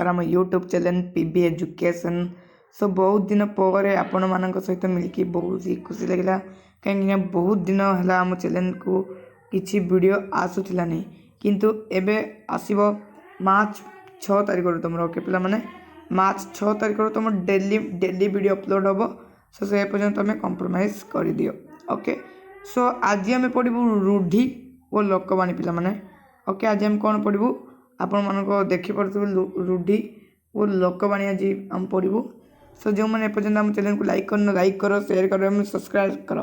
नमस्कार आम YouTube channel PB education. सो बहुत दिन पर आपण मान सहित मिलकी बहुत ही खुशी लगे कहीं बहुत दिन है आम चैनल को किसी वीडियो आसूला नहीं किंतु एबे आसीबो मार्च 6 तारिख तुम ओके पे मैंने मार्च 6 तारिख तुम डेली वीडियो अपलोड हम। सो से पर्यंत तुम कम्प्रोमाइज कर दियो ओके। सो आज आम पढ़ू रूढ़ी और लोकवाणी पिला माने ओके। आज आम कौन पढ़ू आपण मानक देखिपे रूढ़ी और लोकवाणी आज आम पढ़ू। सो जो मैंने एपर्तंत आम चैनल को लाइक कर शेयर कर सब्सक्राइब कर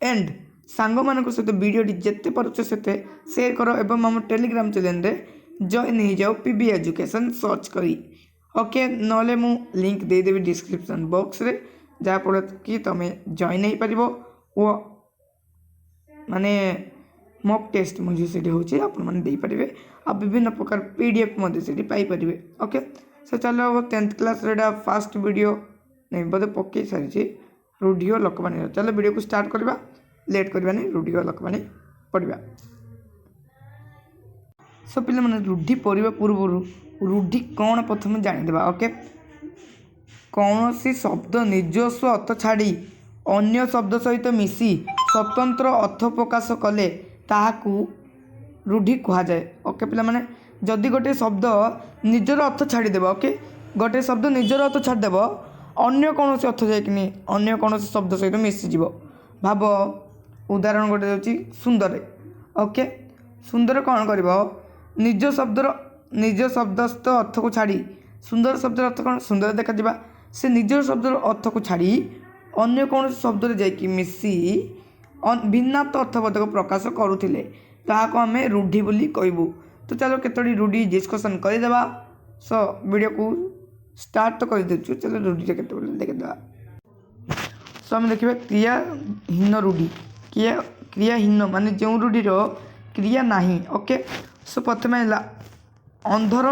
एंड सांग मान सहित वीडियो जिते पार्छ से शेयर कर एवं आम टेलीग्राम चैनल रे जॉइन हो जाओ पीबी एजुकेशन सर्च करी ओके। नले मु लिंक देदेवी डिस्क्रिप्शन बॉक्स रे जहाँफल कि तुम जॉइन हो पार वो माने मॉक टेस्ट मुझे से होपारे आ विभिन्न प्रकार पीडीएफ पाइपर ओके। सो चलो 10th क्लास फास्ट वीडियो नहीं बोधे पकई सारी रूढ़ी और लोकवाणी। चलो वीडियो को स्टार्ट करवा लेट करवा नहीं रूढ़ी और लोकवाणी पढ़ा। सो पे मैंने रूढ़ी पढ़ा पूर्व रूढ़ी कौन प्रथम जानीदेवा ओके। कौन सी शब्द निजस्व अर्थ छाड़ी अन्य शब्द सहित मिसी स्वतंत्र अर्थ प्रकाश कले ताहाकू रूढ़ी कह जाए ओके। पे मैंने जदि गोटे शब्द निजर अर्थ छाड़देव ओके गोटे शब्द निजर अर्थ छाड़देव अन्य कौन अर्थ जाकि अन्य कौन शब्द सहित मिसीज भाव उदाहरण गोटे होची सुंदर ओके। सुंदर कौन कर निज शब्दस्थ अर्थ को छाड़ी सुंदर शब्द अर्थ कौन सुंदर देखा से निजर शब्द अर्थ को छाड़ी अन्य कौन शब्द जाकि मिसी भिन्नात्म अर्थबोधक प्रकाश करुले ताको आम रूढ़ी बोली कहबू। तो चलो केतोटी रूढ़ी डिस्कसन करदेवा। सो वीडियो को स्टार्ट तो कर देचु चलो रूढ़ी केते देखा। सो आम देखिए क्रियाहीन रूढ़ी क्रियाहीन माने जो रूढ़ीर क्रिया नाही ओके। सो प्रथम है अंधर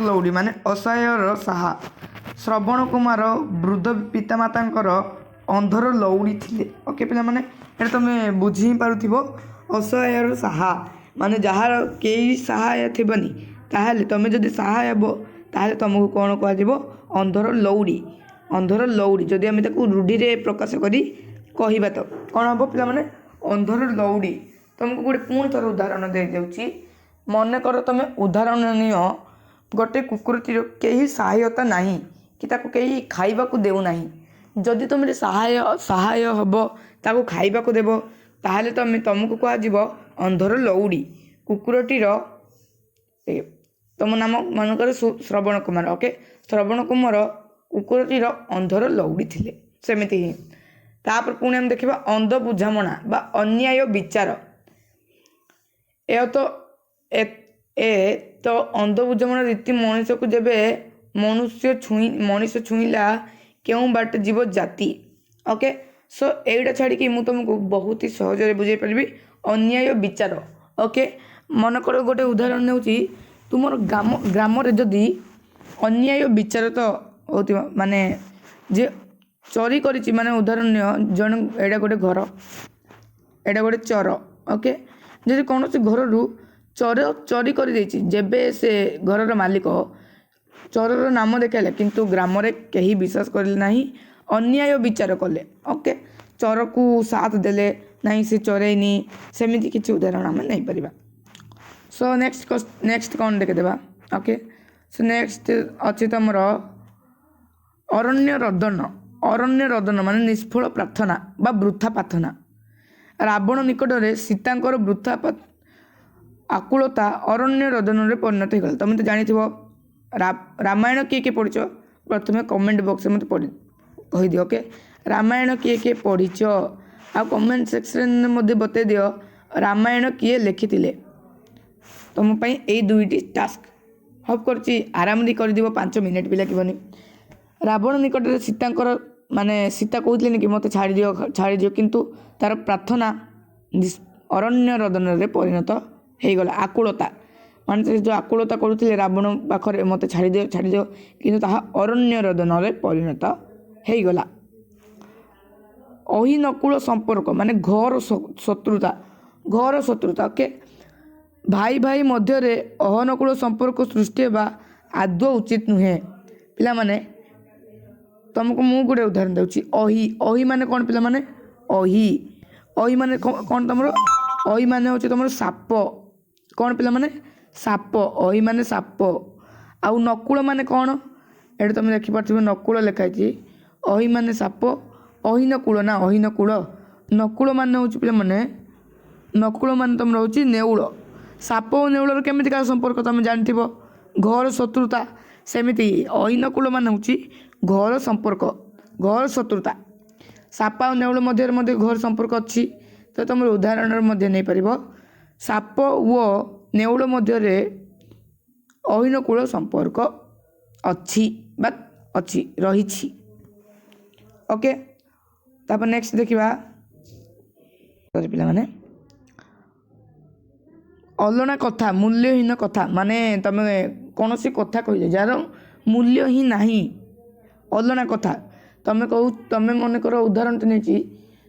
लौड़ी माने असहायर साहा श्रवण कुमार वृद्ध पितामातांकर अंधर लौड़ी थिले ओके। पे मैंने तुम बुझी ही पारुथिबो असहायर साहा माने जहार कई सहाय थी ताहले तुम जदि सहाय हेबो ताहले तुमको कौन कह अंधर लौड़ी जदि आम रूढ़ी रे प्रकाश करी कहबा तो कौन हम पे मैंने अंधर लौड़ी। तुमको गोटे पुणी थर उदाहरण दे जाउची मन कर तुम उदाहरण नियो गोटे कुकुरटीर कहीं सहायता नहीं कि ताको कहीं खाइबा को देउ नहीं जदि तुम सहाय हम ताको खाइबा को देव ताहले तुमको कह अंधर लौड़ी। कुकुरटीर तुम नाम मनकर श्रवण कुमार ओके श्रवण कुमार कुकुरटीर अंधर लौड़ी थिले सेमिति ही। तापर पुणी हम देखा अंध बुझामणा बा अन्याय विचार तो अंध बुझामणा रीति मनुष्य को जेबे मनुष्य छुईला क्यों बाट जीव जाति ओके। सो एटा छाड़ी मु तुमको बहुत ही सहज बुझे पारि अन्याय विचार ओके। मन कर गोटे उदाहरण नेउची तुमर ग्राम रे जदि अन्याय विचार तो होती माने जे चोरी करिछि माने उदाहरण जन एटा गोटे घर एटा गोटे चोर ओके। जदि कौन सी घर रु चोरी कर जेबे से घर मालिक चोरर नाम देखाइले किंतु ग्राम रे कहीं विश्वास करले नहीं अन्याय विचार कले ओके। चोर को साथ देले नहीं से चोरेनी सेमिति किसी उदाहरण आम नहीं पारिबा। सो नेक्स्ट कौन देखदेवा ओके। सो नेक्स्ट अच्छी तुमर अरण्य रदन माने निष्फल प्रार्थना बा वृथा प्रार्थना। रावण निकट में सीतांकर वृथा आकुलता अरण्य रदन रे परिणत होगला। तुम तो जानी रामायण किए पढ़िच प्रथम कमेंट बॉक्स में मत कहीदि ओके। रामायण किए पढ़िच आ कमेंट सेक्शन में बतई दियो रामायण किए लिखी तुम यही दुईटी टास्क हब कर आराम कर 5 मिनट भी लगे। रावण निकट में सीतांकर माने सीता कहते कि मत छाड़ी दियो किंतु तार प्रार्थना अरण्य रदन रे परिणत होगला। आकुलता माने जो आकुलता करुले रावण पाखरे मत छाड़ी दियो किंतु ताहा अरण्य रदन रे परिणत होगला। अहिनकुल संपर्क माने घर शत्रुता ओके। भाई भाई मध्य अहनकुल संपर्क सृष्टि होगा आदौ उचित नुहे पिलामाने तुमको मु गोटे उदाहरण दूँ अहि अहि माने कौन पिला माने अहि अहि माने कौन तुम अहि माने हूँ तुम साप कौन पिला माने साप अहि माने साप आउ नकुल माने कौन ये तुम देखिपार नकुल लिखाई अहि माने साप अहिनकूल ना अहिनकूल नकुल माने हूँ पिला माने नकुल माने तुम हूँ नेउल साप और नेउलर केमिति का संपर्क तुम जानथिब घर शत्रुता सेमिति अहिनकूल माने हूँ घर संपर्क घर शत्रुता साप और नेउल मध्य घर संपर्क अच्छी तो तुम उदाहरण नहीं पार साप वो नेउल मध्य अहिनकूल संपर्क अच्छी बा अच्छी रही ओके तापर नेक्स्ट देखिबा पिला माने अलना कथा मूल्यहीन कथा माने तमे कौन सी कथा कहले जार मूल्य ही नहीं अलना कथा तमे कहू तमे मन कर उदाहरण नहीं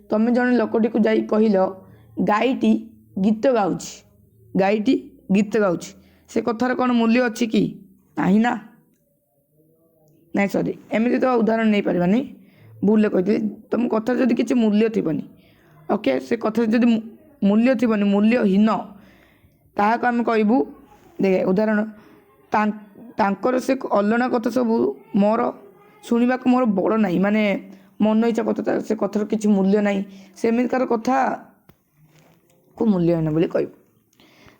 तमे जन लोकटी को जाई कहल गाईटी गीत गाउछि गाईटी गीत गाउछि से कथार कौन मूल्य अच्छी कि नहीं ना नहीं सॉरी एमती तो उदाहरण नहीं पार्बानी भूल कही तुम कथार जदि किसी मूल्य थी ओके से कथार जदि मूल्य थी मूल्यहीन ताक आम कहबू देखे उदाहरण तांकर से अलना कथा सब मोर शुणा मोर बड़ ना माने मन इच्छा कथा से कथार किसी मूल्य ना सेमिकार कथा को मूल्यहीन बोली कहबू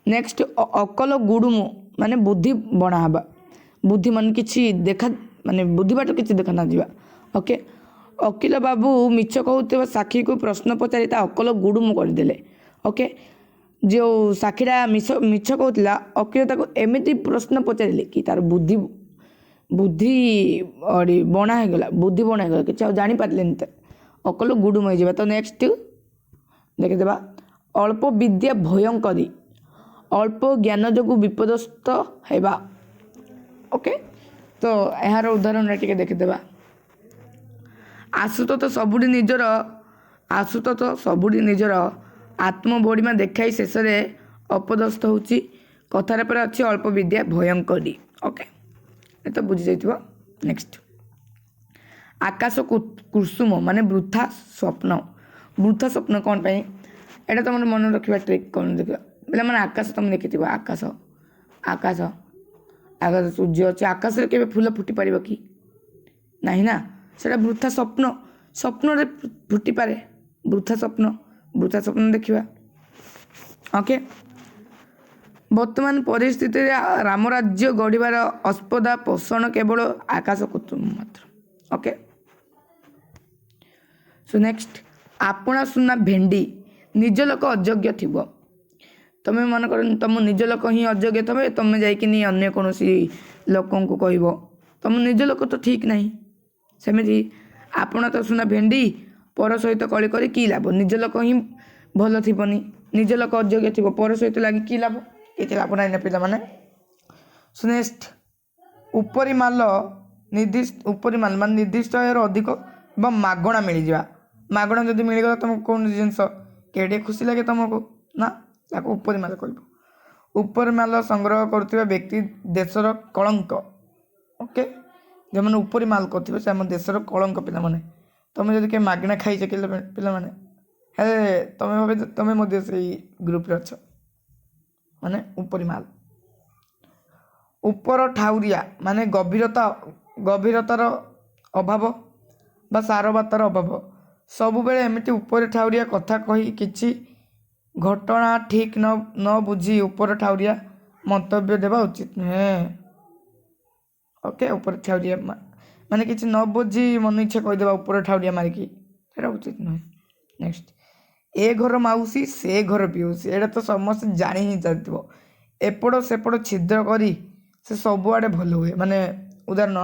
नेक्स्ट अकल गुडुमु माने बुद्धि बणाबा बुद्धि मान किसी देखा माने बुद्धि बाट किसी देखा ना जावा ओके अकिल बाबू मिछ कहूଥିବା साक्षी को प्रश्न पचारि ता अकल गुडुमु करदेले ओके जो साक्षीटा मिछ कहूला अकिल ताको एमिति प्रश्न पचारे कि तार बुद्धि बुद्धि बणा होगला बुद्धि बणा होगला कि जानी पारलेनी अकल गुडुम हो तो नेक्स्ट देखिदेबा अल्प विद्या भयंकरी अल्प ज्ञान जो विपदस्त हेबा ओके तो यार उदाहरण टे देखिदेबा आसुत तो सबुठी निजर आसुत तो सबुठी निजर आत्मबड़ीमा देखाई शेष में अपदस्थ होची कथार पर अच्छी अल्प विद्या भयंकरी ओके ये तो बुझी जाइथिबो नेक्स्ट आकाश कुसुम माने वृथा स्वप्न कौन पाई एटा तुम मन रखा ट्रिक कौन देखा पे मैंने आकाश तुम देखि आकाश आकाश आकाश सूर्य अच्छे आकाश के फूल फुटी पार कि नहीं ना सेटा वृथा स्वप्न स्वप्न फुटी पारे वृथा स्वप्न देखा ओके वर्तमान परिस्थिति राम राज्य गढ़िबार अस्पदा पोषण केवल आकाश कुसुम मात्र ओके सो नेक्स्ट आपणा सुना भेंडी निज लोक अयोग्य थिबो तुम्हें मन कर तुम निज लोक ही अयोग्य थे तुम जाइकिनी अन्य कौन लोकों को कहब तुम निज लोक तो ठीक नहीं सेमती आपण तो सुना भेंडी पर सहित कली कर कि लाभ निज लोक ही भल थी निज लोक अयोग्य थी पर सहित लगे कि लाभ किसी लाभ ना पिला माने सो नेक्स्ट उपरी माल निर्दिष्ट उपरी माल मान निर्दिष्ट अधिक मागणा मिल जा मागणा जब मिलगला तुमको कौन जिनस केड़े खुशी लगे तुमको ना ताको उपरी माल कह उपरी माल संग्रह करुवा व्यक्ति देशर कलंक ओके जो मैंने उपरी माल कर से आम देशर कलंक पिला माने तुम जब किए मागणा खाई पिला माने हे तुम भावे तुम मध्य से ग्रुप रे अच्छ माने उपरी माल उपर ठाउरिया माने गभीरतार अभाव बा सारबातार अभाव सब बेले एमती उपर ठाउरिया कथा कही किछि घटना ठीक न बुझी उपर ठाउरिया मंतव्य देवा उचित नुहे ओके उपर ठाउरिया माने किछि न बुझी मन इच्छा कहीदेवा उपर ठाउरिया मारिकी सेटा उचित नुहे नेक्स्ट ए घर माउसी से घर पिउसी एटा तो समस्त जानी ही जाथिबो एपड़ सेपड़ छिद्र करी से सबुआड़े भल हुए माने उदाहरण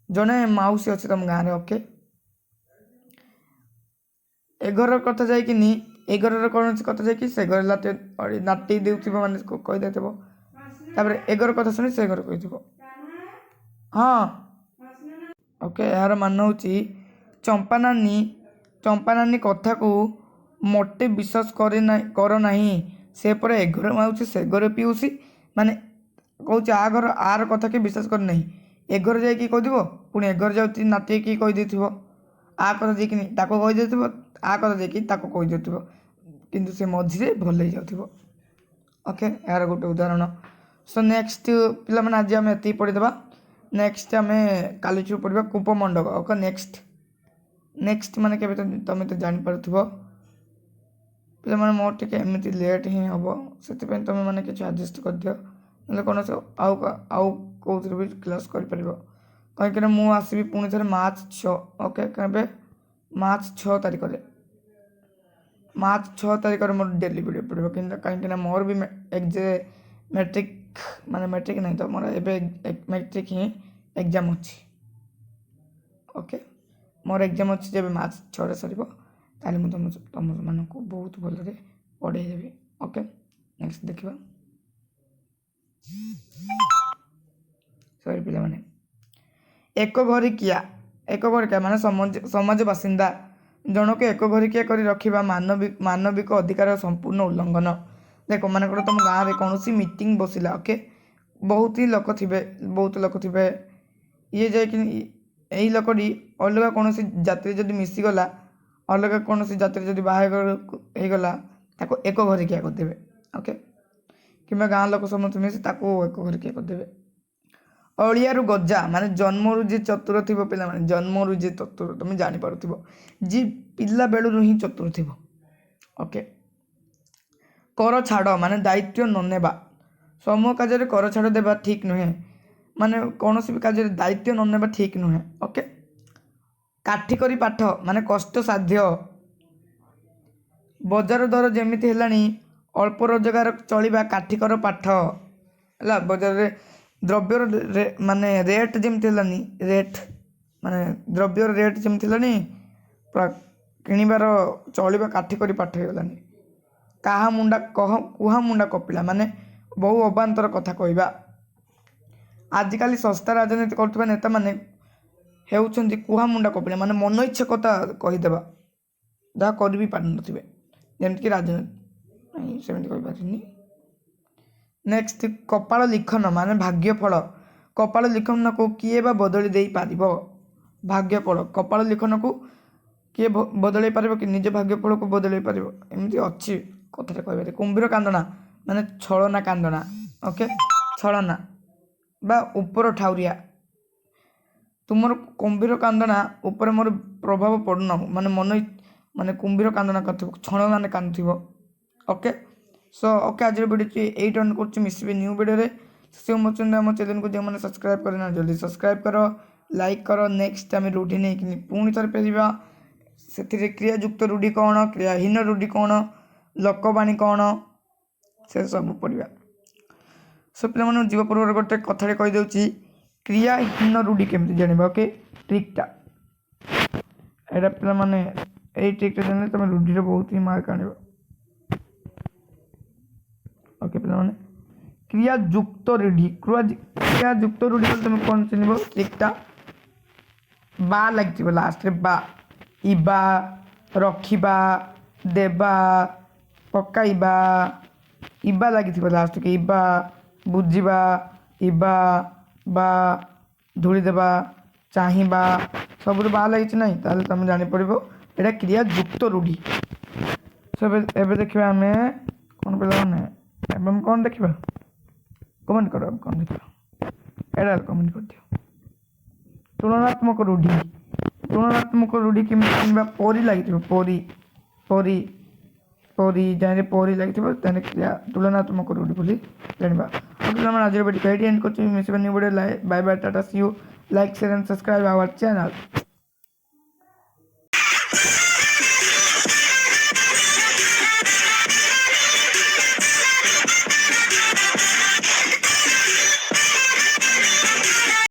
जड़े माउसी अच्छे तुम गाँव में ओके ए घर कथा जाइकिनी ए घर कौन कथा जाकि से घर नाटी देउथिब माने कहि देथिबो तापर ए घर कथा सुनी से घर कहिथिबो हाँ ओके यार मान होची चंपा नानी कथा को मोटे विश्वास कर नहीं से पर ए घर माउसी से घर पिउसी माने କହୁଛି ଆ ଘର ଆର କଥା କି ବିଶ୍ୱାସ କରି ନାହିଁ। ଏ ଘର ଯାଇକି କହିଥିବ, ପୁଣି ଏ ଘର ଯାଉଛି ନାତିକି କହିଦେଇଥିବ। ଆ କଥା ଯାଇକି ତାକୁ କହିଦେଇଥିବ, ଆ କଥା ଯାଇକି ତାକୁ କହିଦେଉଥିବ, କିନ୍ତୁ ସେ ମଝିରେ ଭଲ ହେଇଯାଉଥିବ। ଓକେ, ଏହାର ଗୋଟେ ଉଦାହରଣ। ସୋ ନେକ୍ସଟ ପିଲାମାନେ ଆଜି ଆମେ ଏତିକି ପଢ଼ିଦେବା। ନେକ୍ସଟ ଆମେ କାଲିଠୁ ପଢ଼ିବା କୂପମଣ୍ଡକ। ଓକେ, ନେକ୍ସଟ ମାନେ କେବେ ତମେ ତ ଜାଣିପାରୁଥିବ ପିଲାମାନେ, ମୋର ଟିକେ ଏମିତି ଲେଟ୍ ହିଁ ହେବ, ସେଥିପାଇଁ ତୁମେମାନେ କିଛି ଆଡ଼ଜଷ୍ଟ କରିଦିଅ, ନହେଲେ କୌଣସି ଆଉ କେଉଁଥିରେ ବି କ୍ଲାସ୍ କରିପାରିବ। କାହିଁକିନା ମୁଁ ଆସିବି ପୁଣି ଥରେ ମାର୍ଚ୍ଚ 6। ଓକେ, କେବେ? ମାର୍ଚ୍ଚ 6 ତାରିଖରେ। ମାର୍ଚ୍ଚ 6 ତାରିଖରେ ମୋର ଡେଲି ଭିଡ଼ିଓ ପଡ଼ିବ, କିନ୍ତୁ କାହିଁକିନା ମୋର ବି ମେଟ୍ରିକ୍ ମାନେ ମେଟ୍ରିକ୍ ନାହିଁ ତ, ମୋର ଏବେ ମେଟ୍ରିକ୍ ହିଁ ଏକ୍ଜାମ୍ ଅଛି। ଓକେ, ମୋର ଏକ୍ଜାମ୍ ଅଛି ଯେବେ ମାର୍ଚ୍ଚ 6ରେ ସରିବ, ତାହେଲେ ମୁଁ ତମମାନଙ୍କୁ ବହୁତ ଭଲରେ ପଢ଼େଇ ଦେବି। ଓକେ, ନେକ୍ସଟ ଦେଖିବା। ସରି ପିଲାମାନେ, ଏକ ଘରିକିଆ ମାନେ ସମାଜ ବାସିନ୍ଦା ଜଣକୁ ଏକ ଘରିକିଆ କରି ରଖିବା ମାନବିକ ଅଧିକାର ସମ୍ପୂର୍ଣ୍ଣ ଉଲ୍ଲଂଘନ। ଦେଖ, ମନେକର ତୁମ ଗାଁରେ କୌଣସି ମିଟିଂ ବସିଲା। ଓକେ, ବହୁତ ଲୋକ ଥିବେ। ଇଏ ଯାଇକି ଏଇ ଲୋକଟି ଅଲଗା କୌଣସି ଜାତିରେ ଯଦି ମିଶିଗଲା, ଅଲଗା କୌଣସି ଜାତିରେ ଯଦି ବାହାଘର ହେଇଗଲା, ତାକୁ ଏକ ଘରିକିଆ କରିଦେବେ। ଓକେ, କିମ୍ବା ଗାଁ ଲୋକ ସମସ୍ତେ ମିଶି ତାକୁ ଏକ ଘରିକିଆ କରିଦେବେ। ଅଳିଆରୁ ଗଜା ମାନେ ଜନ୍ମରୁ ଯିଏ ଚତୁର ଥିବ ପିଲାମାନେ, ଜନ୍ମରୁ ଯିଏ ଚତୁର, ତୁମେ ଜାଣିପାରୁଥିବ, ଯିଏ ପିଲା ବେଳରୁ ହିଁ ଚତୁର ଥିବ। ଓକେ, କର ଛାଡ଼ ମାନେ ଦାୟିତ୍ୱ ନ ନେବା। ସମୂହ କାର୍ଯ୍ୟରେ କର ଛାଡ଼ ଦେବା ଠିକ୍ ନୁହେଁ, ମାନେ କୌଣସି ବି କାର୍ଯ୍ୟରେ ଦାୟିତ୍ୱ ନ ନେବା ଠିକ୍ ନୁହେଁ। ଓକେ, କାଠି କରି ପାଠ ମାନେ କଷ୍ଟସାଧ୍ୟ। ବଜାର ଦର ଯେମିତି ହେଲାଣି, ଅଳ୍ପ ରୋଜଗାର ଚଳିବା କାଠିକର ପାଠ ହେଲା। ବଜାରରେ ଦ୍ରବ୍ୟର ମାନେ ରେଟ୍ ଯେମିତି ହେଲାନି, ମାନେ ଦ୍ରବ୍ୟର ରେଟ୍ ଯେମିତି ହେଲାନି, ପୁରା କିଣିବାର ଚଳିବା କାଠିକରି ପାଠ ହେଇଗଲାନି। କୁହା ମୁଣ୍ଡା କପିଳା ମାନେ ବହୁ ଅବାନ୍ତର କଥା କହିବା। ଆଜିକାଲି ଶସ୍ତା ରାଜନୀତି କରୁଥିବା ନେତାମାନେ ହେଉଛନ୍ତି କୁହା ମୁଣ୍ଡା କପିଳା, ମାନେ ମନ ଇଚ୍ଛା କଥା କହିଦେବା, ଯାହା କରିବି ପାରିନଥିବେ, ଯେମିତିକି ରାଜନୀତି ସେମିତି କହିପାରିନି। ନେକ୍ସଟ, କପାଳ ଲିଖନ ମାନେ ଭାଗ୍ୟଫଳ। କପାଳ ଲିଖନକୁ କିଏ ବା ବଦଳି ଦେଇପାରିବ? ଭାଗ୍ୟଫଳ, କପାଳ ଲିଖନକୁ କିଏ ବଦଳାଇ ପାରିବ କି? ନିଜ ଭାଗ୍ୟଫଳକୁ ବଦଳାଇ ପାରିବ, ଏମିତି ଅଛି କଥାରେ କହିବାରେ। କୁମ୍ଭୀର କାନ୍ଦଣା ମାନେ ଛଳନା କାନ୍ଦଣା। ଓକେ, ଛଳନା ବା ଉପର ଠାଉରିଆ। ତୁମର କୁମ୍ଭୀର କାନ୍ଦଣା ଉପରେ ମୋର ପ୍ରଭାବ ପଡ଼ୁନ, ମାନେ କୁମ୍ଭୀର କାନ୍ଦଣା କରୁଥିବ, ଛଳନାରେ କାନ୍ଦୁଥିବ। ଓକେ, ଓକେ, ଆଜିର ଭିଡ଼ିଓଟି ଏଇଠି ଏଣ୍ଡ କରୁଛି। ମିଶିବି ନ୍ୟୁ ଭିଡ଼ିଓରେ। ସେ ମଛନ୍ତି ଆମ ଚ୍ୟାନେଲକୁ ଯେଉଁମାନେ ସବସ୍କ୍ରାଇବ୍ କରିନା, ଜଲ୍ଦି ସବସ୍କ୍ରାଇବ୍ କର, ଲାଇକ୍ କର। ନେକ୍ସଟ ଆମେ ରୁଢ଼ି ନେଇକି ପୁଣି ଥରେ ଫେରିବା। ସେଥିରେ କ୍ରିୟାଯୁକ୍ତ ରୁଢ଼ି କ'ଣ, କ୍ରିୟାହୀନ ରୁଢ଼ି କ'ଣ, ଲୋକବାଣୀ କ'ଣ, ସେ ସବୁ ପଢ଼ିବା। ସୋ ପିଲାମାନଙ୍କୁ ଯିବା ପୂର୍ବରୁ ଗୋଟେ କଥାଟେ କହିଦେଉଛି, କ୍ରିୟାହୀନ ରୁଢ଼ି କେମିତି ଜାଣିବା। ଓକେ, ଟ୍ରିକ୍ଟା ଏଇଟା ପିଲାମାନେ, ଏଇ ଟ୍ରିକ୍ଟା ଜାଣିଲେ ତୁମେ ରୁଢ଼ିରେ ବହୁତ ହିଁ ମାର୍କ ଆଣିବ। ଓକେ ପିଲାମାନେ, କ୍ରିୟାଯୁକ୍ତ ରୁଢ଼ି ବୋଲି ତୁମେ କ'ଣ ଚିହ୍ନିବ? ଟ୍ରିକ୍ଟା ବା ଲାଗିଥିବ ଲାଷ୍ଟରେ, ବା, ଇବା, ରଖିବା, ଦେବା, ପକାଇବା, ଇବା ଲାଗିଥିବ ଲାଷ୍ଟକୁ, ଇବା, ବୁଝିବା, ଇବା, ବା, ଧୂଳି ଦେବା, ଚାହିଁବା, ସବୁରୁ ବା ଲାଗିଛି ନାହିଁ, ତାହେଲେ ତୁମେ ଜାଣିପାରିବ ଏଇଟା କ୍ରିୟାଯୁକ୍ତ ରୁଢ଼ି। ଏବେ ଦେଖିବା ଆମେ କ'ଣ ପିଲାମାନେ, ଏବେ ଆମେ କ'ଣ ଦେଖିବା? କମେଣ୍ଟ କର କ'ଣ ଦେଖିବା, ଏଇଟା କମେଣ୍ଟ କରିଦିଅ। ତୁଳନାତ୍ମକ ରୁଢ଼ି କେମିତି ଜାଣିବା? ପରି ଲାଗିଥିବ, ପରି ଜାଣିଲେ ପରି ଲାଗିଥିବ, ତାହେଲେ ତୁଳନାତ୍ମକ ରୁଢ଼ି ବୋଲି ଜାଣିବା। ପିଲାମାନେ ଆଜିର ଭିଡ଼ିଓ ଏଇଠି ଏଣ୍ଡ କରୁଛି। ମିଶିବା ନ୍ୟୁ ଭିଡ଼ିଓ। ବାଏ ବାଏ, ଟାଟା, see you. Like, share and subscribe our channel.